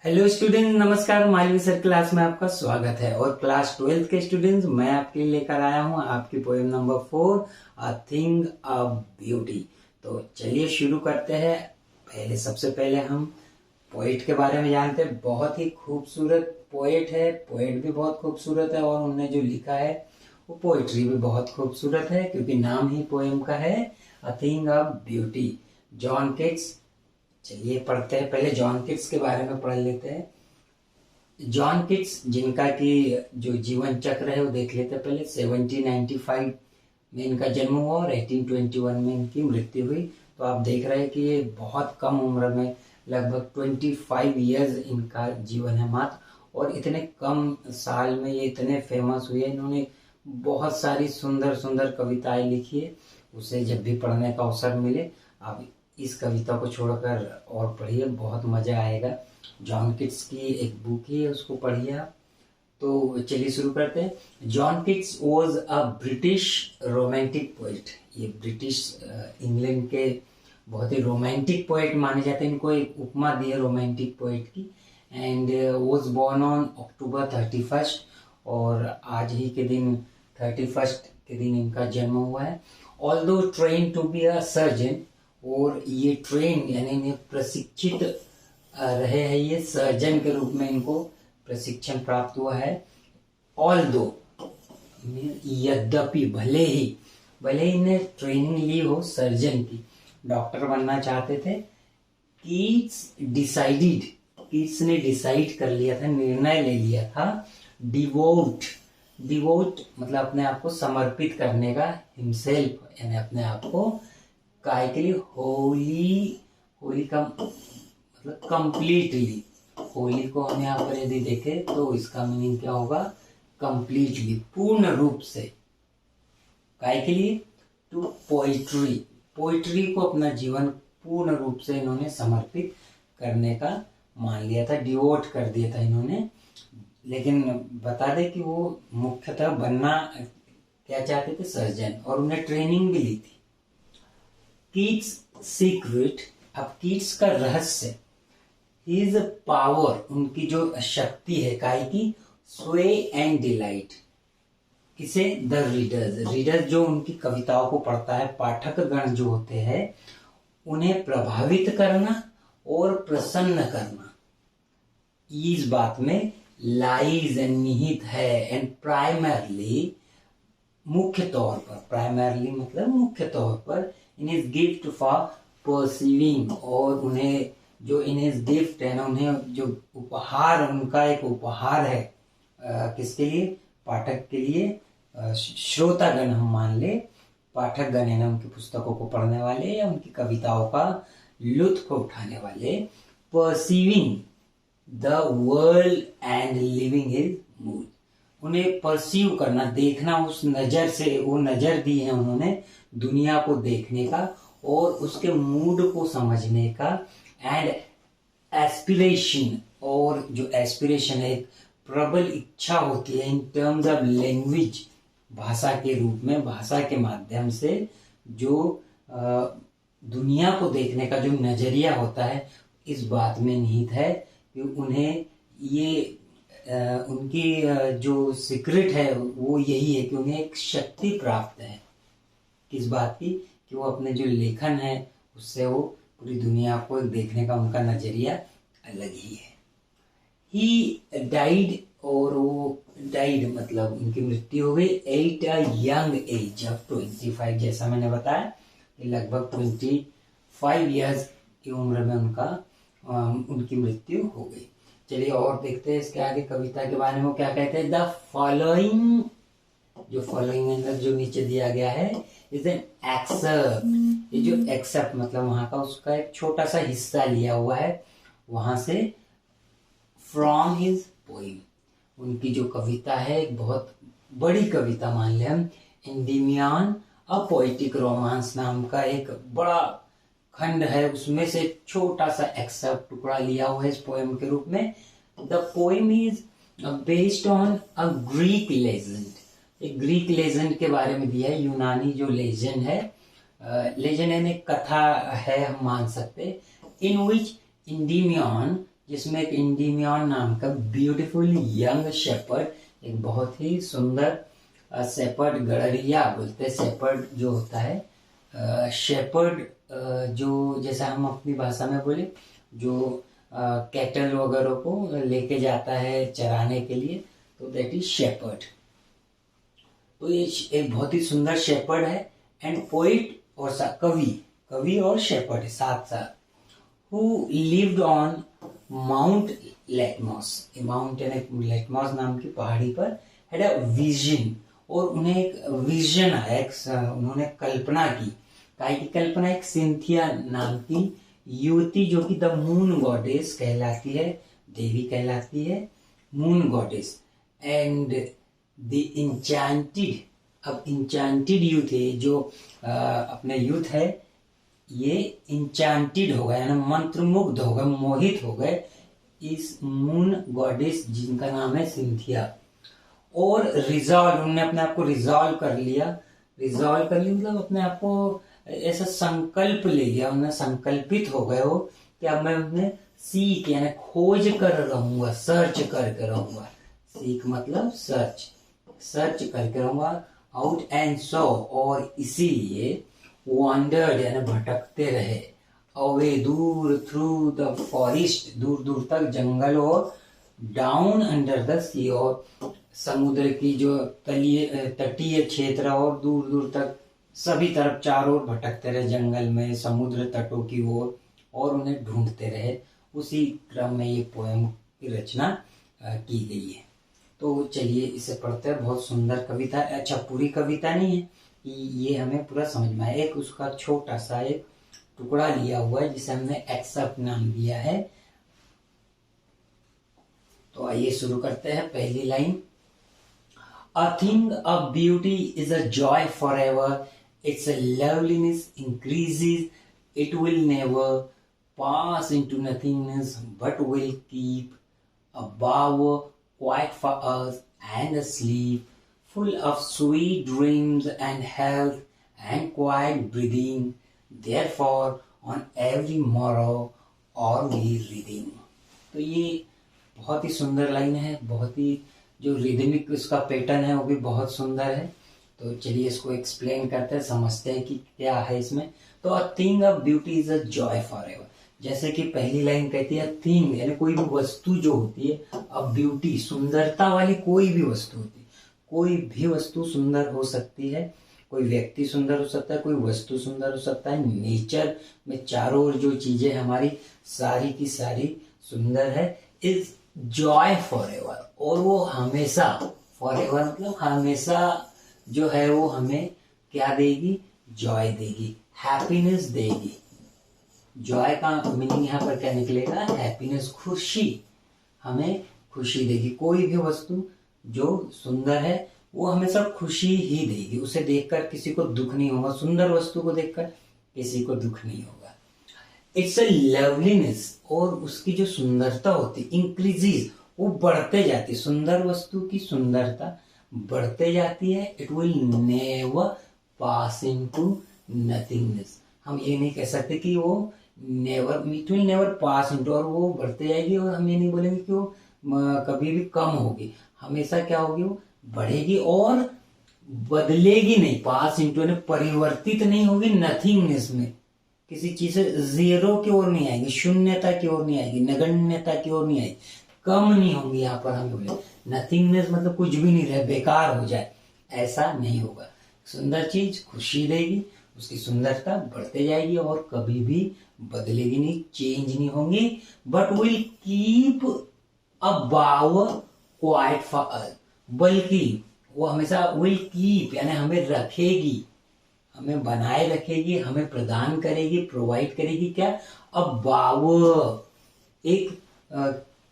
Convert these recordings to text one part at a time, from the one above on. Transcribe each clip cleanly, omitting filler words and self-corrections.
Hello student, नमस्कार। Malvi sir class में आपका स्वागत है। और क्लास 12th के स्टूडेंट्स, मैं आपके लिए लेकर आया हूं आपकी poem number 4, a thing of beauty. तो चलिए शुरू करते हैं। सबसे पहले हम पोएट के बारे में जानते हैं। बहुत ही खूबसूरत पोएट है, पोएट भी बहुत खूबसूरत है और उन्होंने जो लिखा है वो पोएट्री भी बहुत खूबसूरत है, क्योंकि नाम ही पोएम का है, a thing of beauty, John Keats. चलिए पढ़ते हैं। पहले जॉन किट्स के बारे में पढ़ लेते हैं। जॉन किट्स, जिनका कि जो जीवन चक्र है वो देख लेते हैं पहले। 1795 में इनका जन्म हुआ और 1821 में इनकी मृत्यु हुई। तो आप देख रहे हैं कि ये बहुत कम उम्र में, लगभग 25 ईयर्स इनका जीवन है मात्र, और इतने कम साल में ये इतने फेमस हुए। इन्होंने बहुत सारी सुंदर सुंदर कविताएं लिखी है। उसे जब भी पढ़ने का अवसर मिले आप इस कविता को छोड़कर और पढ़िए, बहुत मजा आएगा। जॉन किट्स की एक बुक है, उसको पढ़िए आप। तो चलिए शुरू करते हैं। John Keats was a British romantic poet. ये ब्रिटिश इंग्लैंड के बहुत ही रोमांटिक पोएट माने जाते हैं। इनको एक उपमा दी है रोमांटिक पोएट की। And was born on October 31, और आज ही के दिन 31 के दिन इनका जन्म हुआ है। Although train to be a surgeon, और ये ट्रेन यानी इन्हें प्रशिक्षित रहे हैं, ये सर्जन के रूप में इनको प्रशिक्षण प्राप्त हुआ है। ऑल्दो, यद्यपि, भले ही इन्हें ट्रेनिंग ली हो सर्जन की, डॉक्टर बनना चाहते थे। कीट्स ने डिसाइड कर लिया था, निर्णय ले लिया था, डिवोट मतलब अपने आप को समर्पित करने का, हिमसेल्फ यानी अपने आप को काय के लिए, होली का मतलब कंप्लीटली। होली को हम यहाँ पर यदि देखें तो इसका मीनिंग क्या होगा? कंप्लीटली, पूर्ण रूप से। काय के लिए? टू पोइट्री को अपना जीवन पूर्ण रूप से इन्होंने समर्पित करने का मान लिया था, डिवोट कर दिया था इन्होंने। लेकिन बता दें कि वो मुख्यतः बनना क्या चाहते थे? सर्जन, और उन्हें ट्रेनिंग भी ली थी। कीट्स सीक्रेट, अब कीट्स का रहस्य, हिज पावर, उनकी जो शक्ति है, काय की? स्वे एंड डिलाइट, किसे? द रीडर्स जो उनकी कविताओं को पढ़ता है, पाठक गण जो होते हैं, उन्हें प्रभावित करना और प्रसन्न करना, इस बात में लाइज निहित है। एंड प्राइमरली, मुख्य तौर पर, प्राइमरली मतलब मुख्य तौर पर, in his gift for perceiving, और उन्हें जो इन हिज गिफ्ट है ना, उन्हें जो उपहार, उनका एक उपहार है, किसके लिए? पाठक के लिए। श्रोतागण हम मान ले, पाठक गण है ना, उनकी पुस्तकों को पढ़ने वाले या उनकी कविताओं का लुत्फ उठाने वाले। Perceiving the world and living his mood, उन्हें परसीव करना, देखना, उस नजर से, वो नजर दी है उन्होंने दुनिया को देखने का और उसके मूड को समझने का। एंड एस्पिरेशन, और जो एस्पिरेशन है, एक प्रबल इच्छा होती है इन टर्म्स ऑफ लैंग्वेज, भाषा के रूप में, भाषा के माध्यम से जो दुनिया को देखने का जो नजरिया होता है, इस बात में निहित है कि उन्हें ये उनकी जो सीक्रेट है वो यही है कि उन्हें एक शक्ति प्राप्त है। किस बात की? कि वो अपने जो लेखन है उससे वो पूरी दुनिया को देखने का उनका नजरिया अलग ही है। ही डाइड, और वो डाइड मतलब उनकी मृत्यु हो गई at a young age of 25, जैसा मैंने बताया कि लगभग 25 ईयर्स की उम्र में उनकी मृत्यु हो गई। चलिए और देखते हैं इसके आगे कविता के बारे में वो क्या कहते हैं। द फॉलोइंग, जो फॉलोइंग जो नीचे दिया गया है, इज एन एक्सेप्ट। ये जो एक्सेप्ट मतलब वहां का, उसका एक छोटा सा हिस्सा लिया हुआ है वहां से, फ्रॉम हिज पोइम, उनकी जो कविता है, एक बहुत बड़ी कविता मान लें हम, एंडिमियन अ पोएटिक रोमांस नाम का एक बड़ा खंड है, उसमें से छोटा सा एक्सेप्ट टुकड़ा लिया हुआ है इस पोएम के रूप में। The poem is based on a Greek legend, एक ग्रीक लेजेंड के बारे में दिया है, यूनानी जो लेजेंड है, लेजेंड यानी कथा है हम मान सकते, इन विच इंडिमियन जिसमें एक इंडिमियन नाम का ब्यूटीफुल यंग शेपर्ड, एक बहुत ही सुंदर शेपर्ड, गड़रिया बोलते हैं शेपर्ड जो होता है, शेपर्ड जो जैसा हम अपनी भाषा में बोले जो कैटल वगैरह को लेके जाता है चराने के लिए, तो दैट इज शेपर्ड। तो ये एक बहुत ही सुंदर शेपर्ड है एंड पोइट और कवि और शेपर्ड साथ साथ, who lived on mount Latmos, mountain Latmos नाम की पहाड़ी पर, हैड अ विजन, और उन्हें एक विजन आया, उन्होंने कल्पना की, काय की कल्पना, एक सिंथिया नाम की युवती जो कि द मून गॉडेस कहलाती है, देवी कहलाती है, moon goddess, and the enchanted, अब इंचेंटेड यूथ है जो अपने यूथ है ये इंचेंटेड हो गए, यानी मंत्रमुग्ध हो गए, मोहित हो गए इस मून गॉडेस जिनका नाम है सिंथिया, और रिजॉल्व, उन्होंने अपने आप को रिजॉल्व कर लिया मतलब अपने आप को ऐसा संकल्प ले लिया, उन्हें संकल्पित हो गए हो कि अब मैं उन्हें सीख यानी खोज कर रहूंगा, सर्च करके रहूंगा, सीख मतलब सर्च करके रहूंगा, आउट एंड सो, और इसीलिए वॉन्डर्ड यानी भटकते रहे, अवे दूर, थ्रू द फॉरेस्ट, दूर दूर तक जंगल, और डाउन अंडर द सी, और समुद्र की जो तटीय क्षेत्र, और दूर दूर तक सभी तरफ चारों ओर भटकते रहे जंगल में, समुद्र तटों की ओर, और उन्हें ढूंढते रहे। उसी क्रम में ये पोएम की रचना की गई है। तो चलिए इसे पढ़ते हैं, बहुत सुंदर कविता है। अच्छा, पूरी कविता नहीं है कि ये हमें पूरा समझ में आए, एक उसका छोटा सा एक टुकड़ा लिया हुआ है जिसे हमने एक्सेप्ट नाम दिया है। तो आइए शुरू करते हैं। पहली line, A thing of beauty is a joy forever. Its loveliness increases. It will never pass into nothingness, but will keep a bower quiet for us and asleep, full of sweet dreams and health and quiet breathing. Therefore, on every morrow are we reading. तो ये बहुत ही सुंदर line है, बहुत ही जो rhythmic उसका pattern है वो भी बहुत सुंदर है। तो चलिए इसको एक्सप्लेन करते हैं, समझते हैं कि क्या है इसमें। तो a thing of beauty is a joy for ever, जैसे कि पहली लाइन कहती है थिंग यानी कोई भी वस्तु जो होती है, अब ब्यूटी सुंदरता वाली कोई भी वस्तु होती है, कोई भी वस्तु सुंदर हो सकती है, कोई व्यक्ति सुंदर हो सकता है, कोई वस्तु सुंदर हो सकता है, नेचर में चारों ओर जो चीजें हमारी सारी की सारी सुंदर है, इज जॉय फॉर एवर, और वो हमेशा, फॉर एवर मतलब हमेशा जो है वो हमें क्या देगी, जॉय देगी, हैप्पीनेस देगी। जॉय का मीनिंग यहाँ पर क्या निकलेगा, हैप्पीनेस, खुशी, हमें खुशी देगी। कोई भी वस्तु जो सुंदर है वो हमेशा खुशी ही देगी, उसे देखकर किसी को दुख नहीं होगा, सुंदर वस्तु को देखकर किसी को दुख नहीं होगा। इट्स अ लवलीनेस, और उसकी जो सुंदरता होती है, इंक्रीजेस, वो बढ़ते जाती है, सुंदर वस्तु की सुंदरता बढ़ते जाती है। It will never pass into nothingness, हम ये नहीं कह सकते कि वो never, it will never pass into, और वो बढ़ते जाएगी, और हम ये नहीं बोलेंगे कि वो कभी भी कम होगी, हमेशा क्या होगी, वो बढ़ेगी और बदलेगी नहीं, पास इनटू यानी परिवर्तित नहीं होगी नथिंगनेस में, किसी चीज से जीरो की ओर नहीं आएगी, शून्यता की ओर नहीं आएगी, नगण्यता की ओर नहीं आएगी, कम नहीं होंगी। यहाँ पर हम बोले नथिंगनेस मतलब कुछ भी नहीं रहे, बेकार हो जाए, ऐसा नहीं होगा। सुंदर चीज खुशी देगी, उसकी सुंदरता बढ़ते जाएगी और कभी भी बदलेगी नहीं, चेंज नहीं होंगी, but will keep a bower quiet for us, बल्कि वो हमेशा विल कीप यानी हमें रखेगी, हमें बनाए रखेगी, हमें प्रदान करेगी, प्रोवाइड करेगी, क्या, अब बावर, एक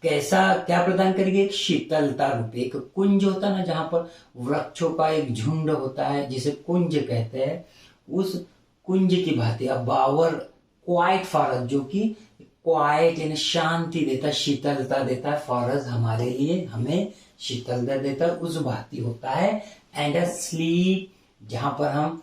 कैसा, क्या प्रदान करेगी, एक शीतलता रूप, एक कुंज होता है ना जहां पर वृक्षों का एक झुंड होता है जिसे कुंज कहते हैं, उस कुंज की भांति अब बावर क्वाइट फॉर, जो कि क्वाइट यानी शांति देता है, शीतलता देता है, फॉरस हमारे लिए, हमें शीतलता देता है, उस भांति होता है। एंड अ स्लीप, जहां पर हम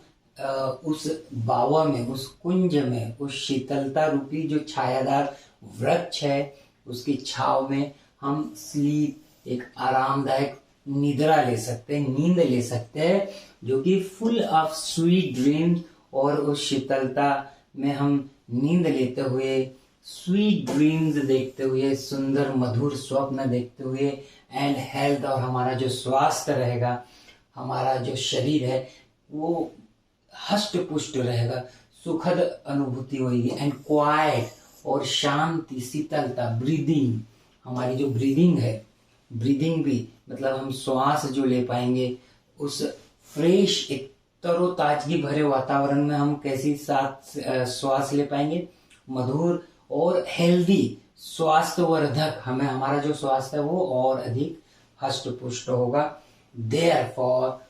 उस बावा में, उस कुंज में, उस शीतलता रूपी जो छायादार वृक्ष है उसकी छाव में हम स्लीप, एक आरामदायक निद्रा ले सकते हैं, नींद ले सकते हैं, जो कि फुल ऑफ स्वीट ड्रीम्स, और उस शीतलता में हम नींद लेते हुए, स्वीट ड्रीम्स देखते हुए, सुंदर मधुर स्वप्न देखते हुए, एंड हेल्थ, और हमारा जो स्वास्थ्य रहेगा, हमारा जो शरीर है वो हष्ट पुष्ट रहेगा, सुखद अनुभूति होगी, एंड क्वाइट, और शांति, शीतलता, ब्रीदिंग, हमारी जो ब्रीदिंग है, ब्रीदिंग भी मतलब हम श्वास जो ले पाएंगे, उस फ्रेश, एक तरोताजगी भरे वातावरण में हम कैसी साथ श्वास ले पाएंगे, मधुर और हेल्दी, स्वास्थ्यवर्धक, हमें हमारा जो स्वास्थ्य है वो और अधिक हष्ट पुष्ट होगा। देयरफॉर,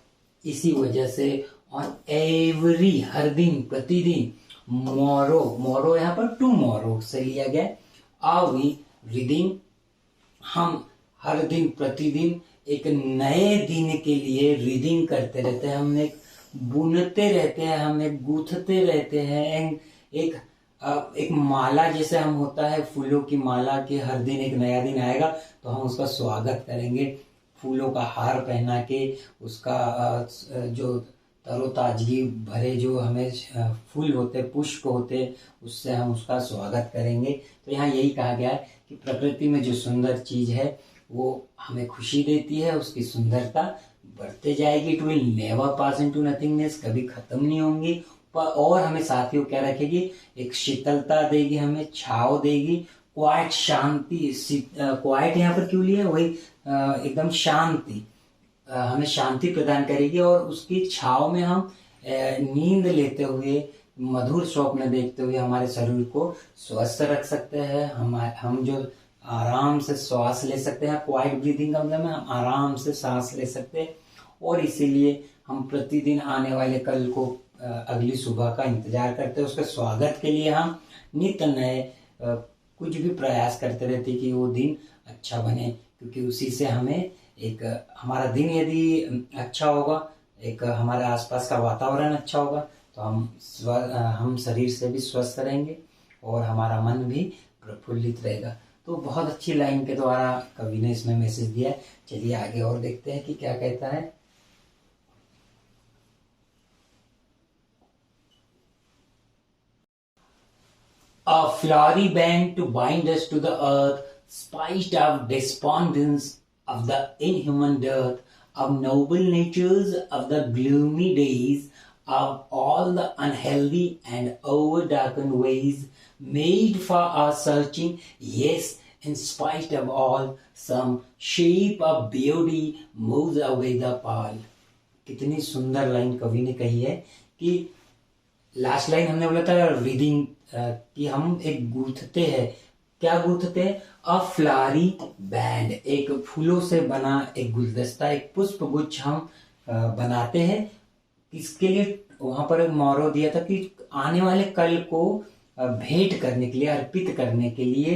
इसी वजह से, ऑन एवरी, हर दिन, प्रतिदिन, मोरो यहाँ पर टुमारो से लिया गया, आर वी रीडिंग, हम हर दिन प्रतिदिन एक नए दिन के लिए रीडिंग करते रहते हैं, हम एक बुनते रहते हैं, हम एक गूंथते रहते हैं, एक माला जैसे हम होता है, फूलों की माला के हर दिन एक नया दिन आएगा तो हम उसका स्वागत करेंगे, फूलों का हार पहना के, उसका जो तरोताजगी भरे जो हमें फूल होते, पुष्प होते, उससे हम उसका स्वागत करेंगे। तो यहाँ यही कहा गया है कि प्रकृति में जो सुंदर चीज है वो हमें खुशी देती है, उसकी सुंदरता बढ़ते जाएगी, it will never pass into nothingness, कभी खत्म नहीं होंगी, और हमें साथ ही क्या रखेगी, एक शीतलता देगी, हमें छाव देगी, क्वाइट, शांति, क्वाइट यहाँ पर क्यों लिया, वही एकदम शांति, हमें शांति प्रदान करेगी, और उसकी छाव में हम नींद लेते हुए, मधुर स्वप्न देखते हुए हमारे शरीर को स्वस्थ रख सकते हैं, हम जो आराम से श्वास ले सकते हैं, क्वाइट ब्रीदिंग का मतलब हम आराम से सांस ले सकते हैं, और इसीलिए हम प्रतिदिन आने वाले कल को, अगली सुबह का इंतजार करते हैं, उसके स्वागत के लिए हम नित्य नए कुछ भी प्रयास करते रहते कि वो दिन अच्छा बने, क्योंकि उसी से हमें एक, हमारा दिन यदि अच्छा होगा, एक हमारे आसपास का वातावरण अच्छा होगा, तो हम शरीर से भी स्वस्थ रहेंगे और हमारा मन भी प्रफुल्लित रहेगा। तो बहुत अच्छी लाइन के द्वारा कवि ने इसमें मैसेज दिया है। चलिए आगे और देखते हैं कि क्या कहता है। A flowery band to bind us to the earth, spiced of despondence of the inhuman dearth, of noble natures of the gloomy days, of all the unhealthy and over-darkened ways, made for our searching, yes, in spite of all, some shape of beauty moves away the pall. कितनी सुंदर line कवि ने कही है कि last line हमने बोला था रीडिंग, कि हम एक गूंथते हैं, क्या गूंथते हैं, अ फ्लावरी बैंड, एक फूलों से बना एक गुलदस्ता, एक पुष्प गुच्छ हम बनाते हैं। इसके लिए वहां पर एक मोरो दिया था कि आने वाले कल को भेंट करने के लिए, अर्पित करने के लिए,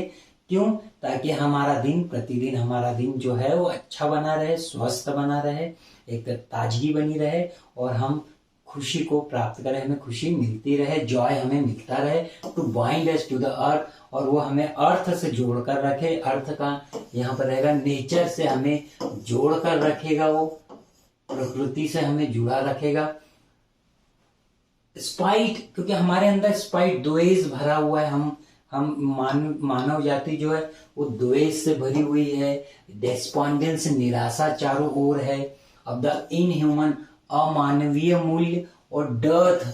क्यों, ताकि हमारा दिन, प्रतिदिन हमारा दिन जो है वो अच्छा बना रहे, स्वस्थ बना रहे, एक ताजगी बनी रहे, और हम खुशी को प्राप्त करें, हमें खुशी मिलती रहे, जॉय हमें मिलता रहे, to bind us to the earth, और वो हमें अर्थ से जोड़कर रखे। अर्थ का यहाँ पर रहेगा नेचर से हमें जोड़कर रखेगा, वो प्रकृति से हमें जुड़ा रखेगा। स्पाइट, क्योंकि हमारे अंदर स्पाइट, द्वेष भरा हुआ है, हम मानव जाति जो है वो द्वेष से भरी हुई है, डेस्पॉन्डेंस, निराशा चारों ओर है, अब द इनह्यूमन, अमानवीय मूल्य, और डर्थ,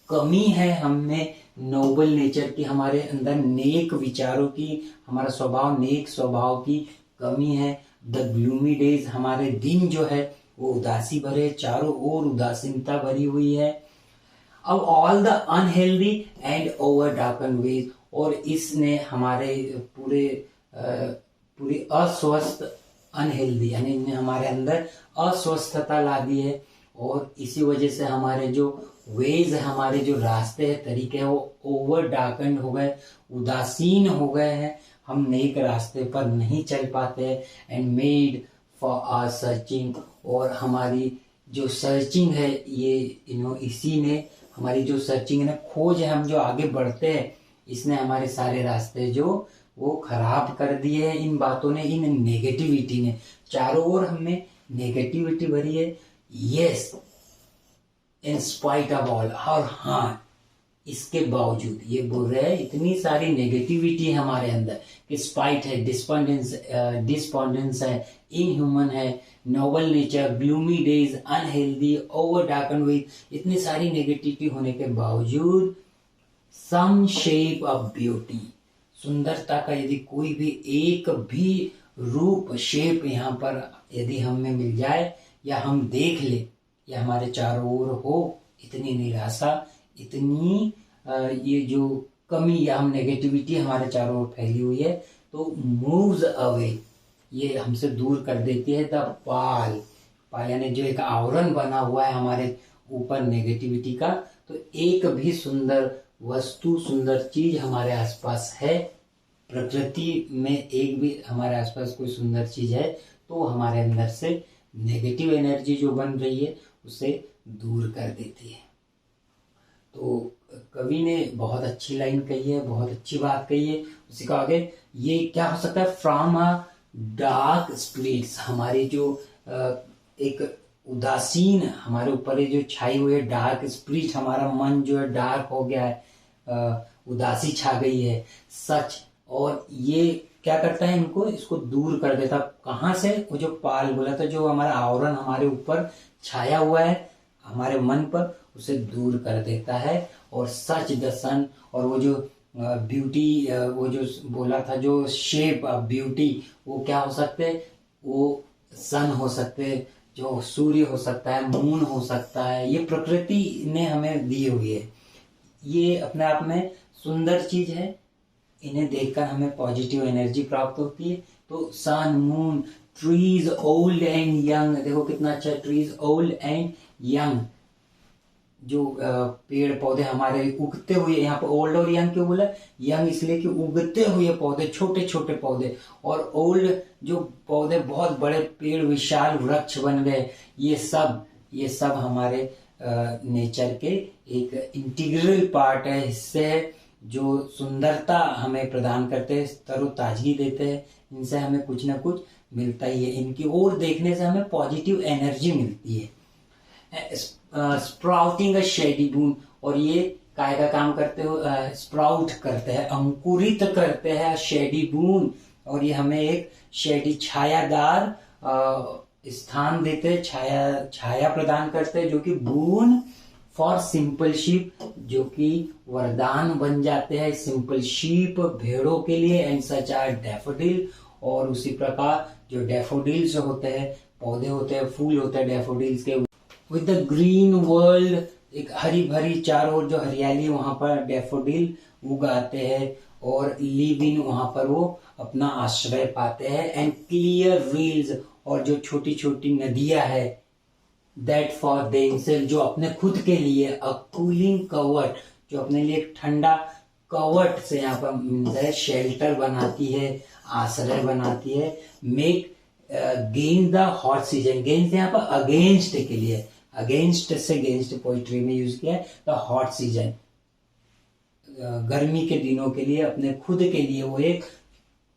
कमी है हमें नोबल नेचर की, हमारे अंदर नेक विचारों की, हमारा स्वभाव नेक स्वभाव की कमी है। द ग्लूमी डेज, हमारे दिन जो है वो उदासी भरे, चारों ओर उदासीनता भरी हुई है। अब all the unhealthy and over darken ways, और इसने हमारे पूरी अस्वस्थ, अनहेल्दी यानी इन्हें हमारे अंदर अस्वस्थता ला दी है, और इसी वजह से हमारे जो वेज है, हमारे जो रास्ते हैं, तरीके हैं, वो ओवर डार्कन हो गए, उदासीन हो गए हैं, हम नेक रास्ते पर नहीं चल पाते हैं। And made for our searching, और हमारी जो सर्चिंग है, ये इसी ने हमारी जो सर्चिंग है, खोज है, हम जो आगे बढ़ते हैं, इसने हमारे सारे रास्ते जो वो खराब कर दिए है इन बातों ने, इन नेगेटिविटी ने। चारों ओर हमें नेगेटिविटी भरी है। Yes, in spite of all, और हाँ इसके बावजूद ये बोल रहे हैं इतनी सारी नेगेटिविटी है हमारे अंदर कि स्पाइट है, डिस्पॉन्डेंस है, इनह्यूमन है, Nobel nature, gloomy days, unhealthy, over darken with, इतनी सारी नेगेटिविटी होने के बावजूद सम शेप ऑफ ब्यूटी, सुंदरता का यदि कोई भी एक भी रूप, शेप यहाँ पर यदि हमें मिल जाए या हम देख ले या हमारे चारों ओर हो, इतनी निराशा, इतनी ये जो कमी या हम नेगेटिविटी हमारे चारों ओर फैली हुई है, तो मूव्स अवे, ये हमसे दूर कर देती है। द पाल यानी जो एक आवरण बना हुआ है हमारे ऊपर नेगेटिविटी का, तो एक भी सुंदर वस्तु, सुंदर चीज हमारे आसपास है, प्रकृति में एक भी हमारे आसपास कोई सुंदर चीज है, तो हमारे अंदर से नेगेटिव एनर्जी जो बन रही है उसे दूर कर देती है। तो कवि ने बहुत अच्छी लाइन कही है, बहुत अच्छी बात कही है। उसी का आगे ये क्या हो सकता है, फ्रॉम अ डार्क स्पिरिट्स, हमारी जो एक उदासीन हमारे ऊपर जो छाई हुई है डार्क स्पिरिट, हमारा मन जो है डार्क हो गया है, उदासी छा गई है, सच, और ये क्या करता है इनको, इसको दूर कर देता। कहाँ से, वो जो पाल बोला था, जो हमारा आवरण हमारे ऊपर छाया हुआ है हमारे मन पर, उसे दूर कर देता है। और सच द सन, और वो जो ब्यूटी, वो जो बोला था जो शेप ऑफ ब्यूटी, वो क्या हो सकते हैं, वो सन हो सकते हैं, जो सूर्य हो सकता है, मून हो सकता है, ये प्रकृति ने हमें दी हुई है। ये अपने आप में सुंदर चीज है, इन्हें देखकर हमें पॉजिटिव एनर्जी प्राप्त होती है। तो sun, moon, trees old and young, देखो कितना अच्छा, ट्रीज ओल्ड एंड यंग, जो पेड़ पौधे हमारे उगते हुए, यहाँ पर ओल्ड और यंग क्यों बोला, यंग इसलिए कि उगते हुए पौधे, छोटे छोटे पौधे, और ओल्ड जो पौधे बहुत बड़े पेड़, विशाल वृक्ष बन गए, ये सब हमारे नेचर के एक इंटीग्रल पार्ट है, हिस्से है, जो सुंदरता हमें प्रदान करते हैं, तरोताजगी देते हैं, इनसे हमें कुछ ना कुछ मिलता ही है। इनकी ओर देखने से हमें पॉजिटिव एनर्जी मिलती है। स्प्राउटिंग अ शेडी बून, और ये काय का काम करते हो, स्प्राउट करते हैं, अंकुरित करते हैं शेडी बून, और ये हमें एक शेडी छायादार स्थान देते हैं, छाया प्रदान करते हैं, जो कि बून फॉर सिंपल शीप, जो कि वरदान बन जाते हैं सिंपल शीप, भेड़ों के लिए, एंड सच आर डैफोडिल, और उसी प्रकार जो डैफोडिल्स होते हैं, पौधे होते हैं, फूल होते हैं डैफोडिल्स के, विद द ग्रीन वर्ल्ड, एक हरी भरी चारों ओर जो हरियाली, वहां पर डैफोडिल उगाते हैं, और लिव इन, वहां पर वो अपना आश्रय पाते हैं, एंड क्लियर रील्स, और जो छोटी छोटी नदियां है, दैट फॉर देमसेल्फ, जो अपने खुद के लिए, अ कूलिंग कवर्ट, जो अपने लिए एक ठंडा कवर्ट से यहाँ पर शेल्टर बनाती है, आश्रय बनाती है, make gain the hot season, gain से यहाँ पर अगेंस्ट के लिए, अगेंस्ट से गेंस्ट पोइट्री में यूज किया है, द हॉट सीजन, गर्मी के दिनों के लिए, अपने खुद के लिए वो एक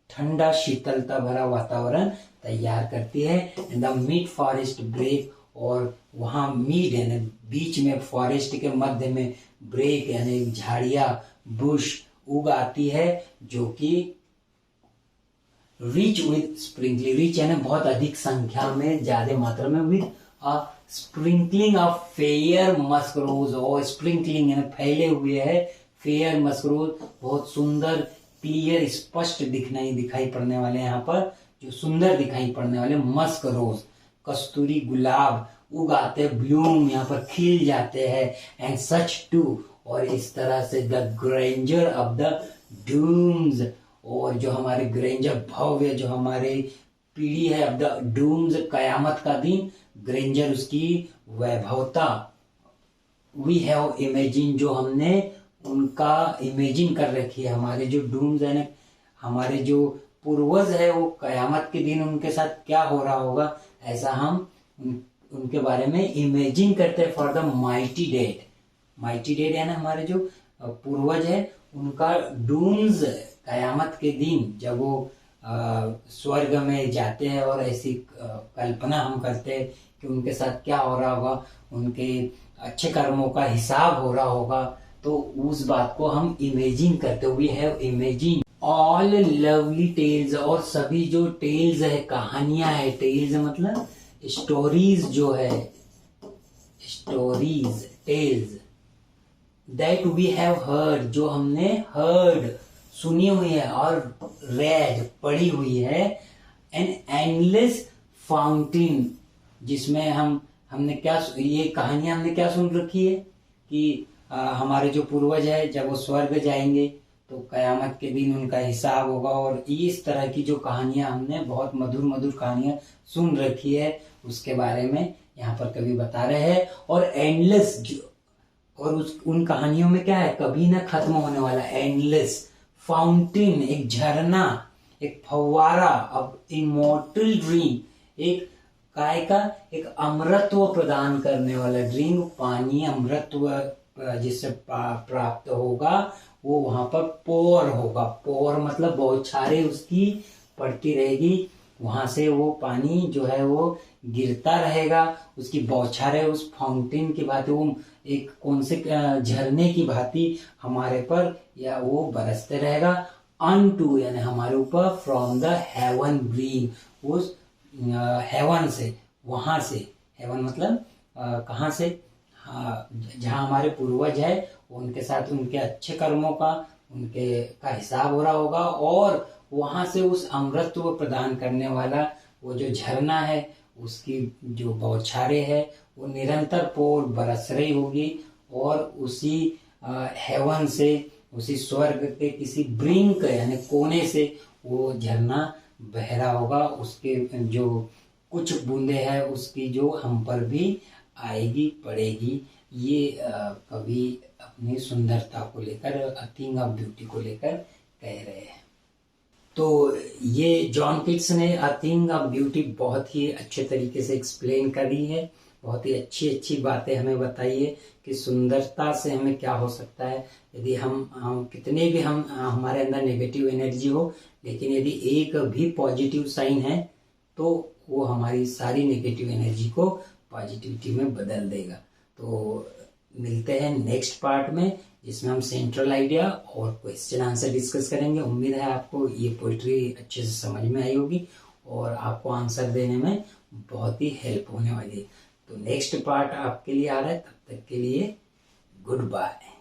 ठंडा शीतलता भरा वातावरण तैयार करती है। And the mid forest brake, और वहां मिड यानी बीच में, फॉरेस्ट के मध्य में ब्रेक यानी झाड़ियां, बुश उगाती है, जो कि रिच विद स्प्रिंकलिंग, रिच यानी बहुत अधिक संख्या में, ज्यादा मात्रा में, with a sprinkling of fair musk rose, और स्प्रिंकलिंग यानी फैले हुए है, फेयर मस्करोज, बहुत सुंदर, क्लियर, स्पष्ट दिखाई पड़ने वाले, यहाँ पर जो सुंदर दिखाई पड़ने वाले मस्करोज, कस्तूरी गुलाब उगाते, ब्लूम यहाँ पर खिल जाते हैं, एंड सच टू, और इस तरह से the grandeur of the dooms, और जो हमारे ग्रेंजर भव्य, जो हमारे पीढ़ी है, ऑफ द डूम्स, कयामत का दिन, ग्रेंजर उसकी वैभवता, वी हैव इमेजिन, जो हमने उनका इमेजिन कर रखी है, हमारे जो डूम्स है, हमारे जो पूर्वज है, वो कयामत के दिन उनके साथ क्या हो रहा होगा, ऐसा हम उनके बारे में इमेजिन करते हैं। For the mighty dead, mighty dead है ना, हमारे जो पूर्वज है, उनका डूम्स कयामत के दिन जब वो स्वर्ग में जाते हैं और ऐसी कल्पना हम करते हैं कि उनके साथ क्या हो रहा होगा, उनके अच्छे कर्मों का हिसाब हो रहा होगा, तो उस बात को हम इमेजिन करते, we have imagine all lovely tales, और सभी जो टेल्स है, कहानियां है, टेल्स मतलब स्टोरीज जो है, stories tales that we have heard, जो हमने हर्ड सुनी हुई है और रेड पढ़ी हुई है, एन एंडलेस फाउंटेन, जिसमें हमने क्या, ये कहानियां हमने क्या सुन रखी है कि हमारे जो पूर्वज है जब वो स्वर्ग जाएंगे तो कयामत के दिन उनका हिसाब होगा, और इस तरह की जो कहानियां हमने बहुत मधुर मधुर कहानियां सुन रखी है उसके बारे में यहाँ पर कवि बता रहे हैं। और एंडलेस, और उन कहानियों में क्या है, कभी ना खत्म होने वाला एंडलेस फाउंटेन, एक झरना, एक फव्वारा, अब इमोर्टल ड्रीम, एक काय का एक अमृतत्व प्रदान करने वाला ड्रिंक, पानी अमृतत्व जिससे प्राप्त होगा वो वहां पर पोर होगा, पोर मतलब बौछारें उसकी पड़ती रहेगी, वहां से वो पानी जो है वो गिरता रहेगा, उसकी बौछारें उस फाउंटेन की भांति, वो एक कौन से झरने की भांति हमारे पर या वो बरसते रहेगा, अनटू यानी हमारे ऊपर, फ्रॉम द हेवन ब्रीन, उस हेवन से, वहां से, हेवन मतलब कहाँ से, जहाँ हमारे पूर्वज है उनके साथ उनके अच्छे कर्मों का, उनके का हिसाब हो रहा होगा, और वहां से उस अमृतत्व प्रदान करने वाला वो जो झरना है उसकी जो बौछारें है वो निरंतर पोर बरस रही होगी, और उसी हेवन से, उसी स्वर्ग के किसी ब्रिंक यानी कोने से वो झरना बह रहा होगा, उसके जो कुछ बूंदे हैं उसकी जो हम पर भी आएगी, पड़ेगी। ये कवि अपनी सुंदरता को लेकर, अ थिंग ऑफ ब्यूटी को लेकर कह रहे हैं। तो ये जॉन किट्स ने अ थिंग ऑफ ब्यूटी बहुत ही अच्छे तरीके से एक्सप्लेन करी है, बहुत ही अच्छी अच्छी बातें हमें बताई है कि सुंदरता से हमें क्या हो सकता है, यदि हम कितने भी हमारे अंदर नेगेटिव एनर्जी हो, लेकिन यदि एक भी पॉजिटिव साइन है तो वो हमारी सारी नेगेटिव एनर्जी को पॉजिटिविटी में बदल देगा। तो मिलते हैं नेक्स्ट पार्ट में, जिसमें हम सेंट्रल आइडिया और क्वेश्चन आंसर डिस्कस करेंगे। उम्मीद है आपको ये पोइट्री अच्छे से समझ में आई होगी और आपको आंसर देने में बहुत ही हेल्प होने वाली है। तो नेक्स्ट पार्ट आपके लिए आ रहा है, तब तक के लिए गुड बाय।